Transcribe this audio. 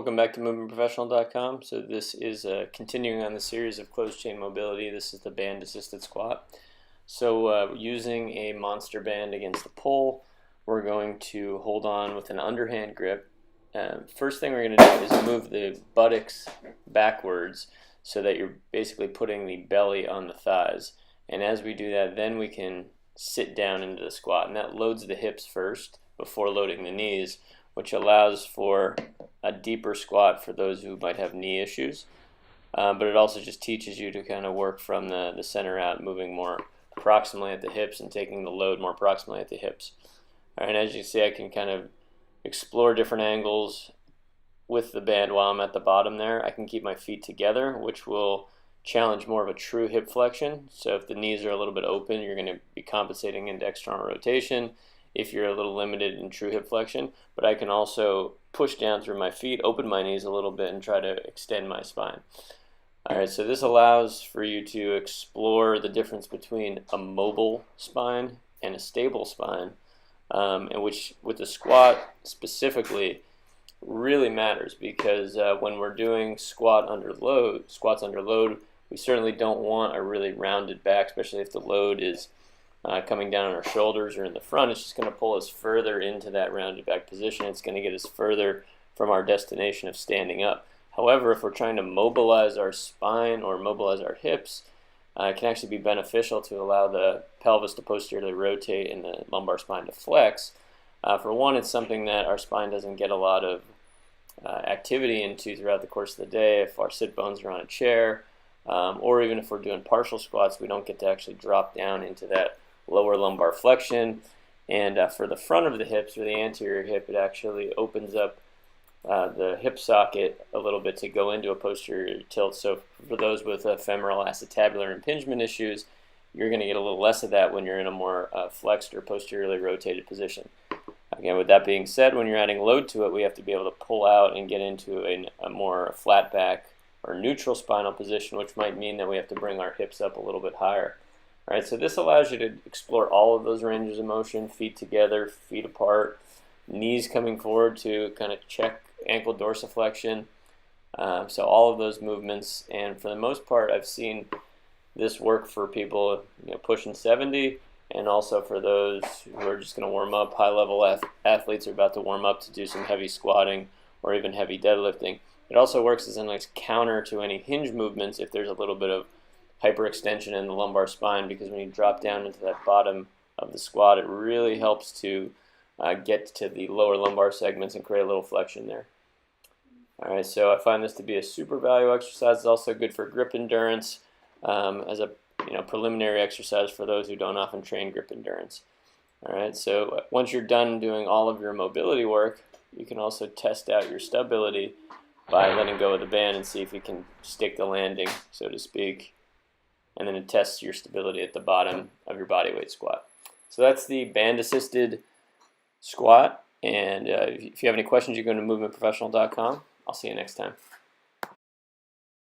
Welcome back to movementprofessional.com. So this is continuing on the series of closed chain mobility. This is the band assisted squat. So using a monster band against the pole, we're going to hold on with an underhand grip. First thing we're going to do is move the buttocks backwards so that you're basically putting the belly on the thighs. And as we do that, then we can sit down into the squat. And that loads the hips first before loading the knees, which allows for a deeper squat for those who might have knee issues. But it also just teaches you to kind of work from the center out, moving more proximally at the hips and taking the load more proximally at the hips. All right, and as you see, I can kind of explore different angles with the band while I'm at the bottom there. I can keep my feet together, which will challenge more of a true hip flexion. So if the knees are a little bit open, you're going to be compensating into external rotation if you're a little limited in true hip flexion. But I can also push down through my feet, open my knees a little bit, and try to extend my spine. All right, so this allows for you to explore the difference between a mobile spine and a stable spine, and which with the squat specifically really matters, because when we're doing squats under load, we certainly don't want a really rounded back, especially if the load is coming down on our shoulders or in the front. It's just going to pull us further into that rounded back position. It's going to get us further from our destination of standing up. However, if we're trying to mobilize our spine or mobilize our hips, it can actually be beneficial to allow the pelvis to posteriorly rotate and the lumbar spine to flex. For one, it's something that our spine doesn't get a lot of activity into throughout the course of the day. If our sit bones are on a chair, or even if we're doing partial squats, we don't get to actually drop down into that lower lumbar flexion. And for the front of the hips, or the anterior hip, it actually opens up the hip socket a little bit to go into a posterior tilt. So for those with femoral acetabular impingement issues, you're going to get a little less of that when you're in a more flexed or posteriorly rotated position. Again, with that being said, when you're adding load to it, we have to be able to pull out and get into a more flat back or neutral spinal position, which might mean that we have to bring our hips up a little bit higher. All right, so this allows you to explore all of those ranges of motion: feet together, feet apart, knees coming forward to kind of check ankle dorsiflexion. So all of those movements, and for the most part, I've seen this work for people pushing 70, and also for those who are just going to warm up. High-level athletes are about to warm up to do some heavy squatting or even heavy deadlifting. It also works as a nice counter to any hinge movements if there's a little bit of hyperextension in the lumbar spine, because when you drop down into that bottom of the squat, it really helps to get to the lower lumbar segments and create a little flexion there. All right, so I find this to be a super value exercise. It's also good for grip endurance as a preliminary exercise for those who don't often train grip endurance. All right, so once you're done doing all of your mobility work, you can also test out your stability by letting go of the band and see if you can stick the landing, so to speak, and then it tests your stability at the bottom of your bodyweight squat. So that's the band-assisted squat, and if you have any questions, you go to movementprofessional.com. I'll see you next time.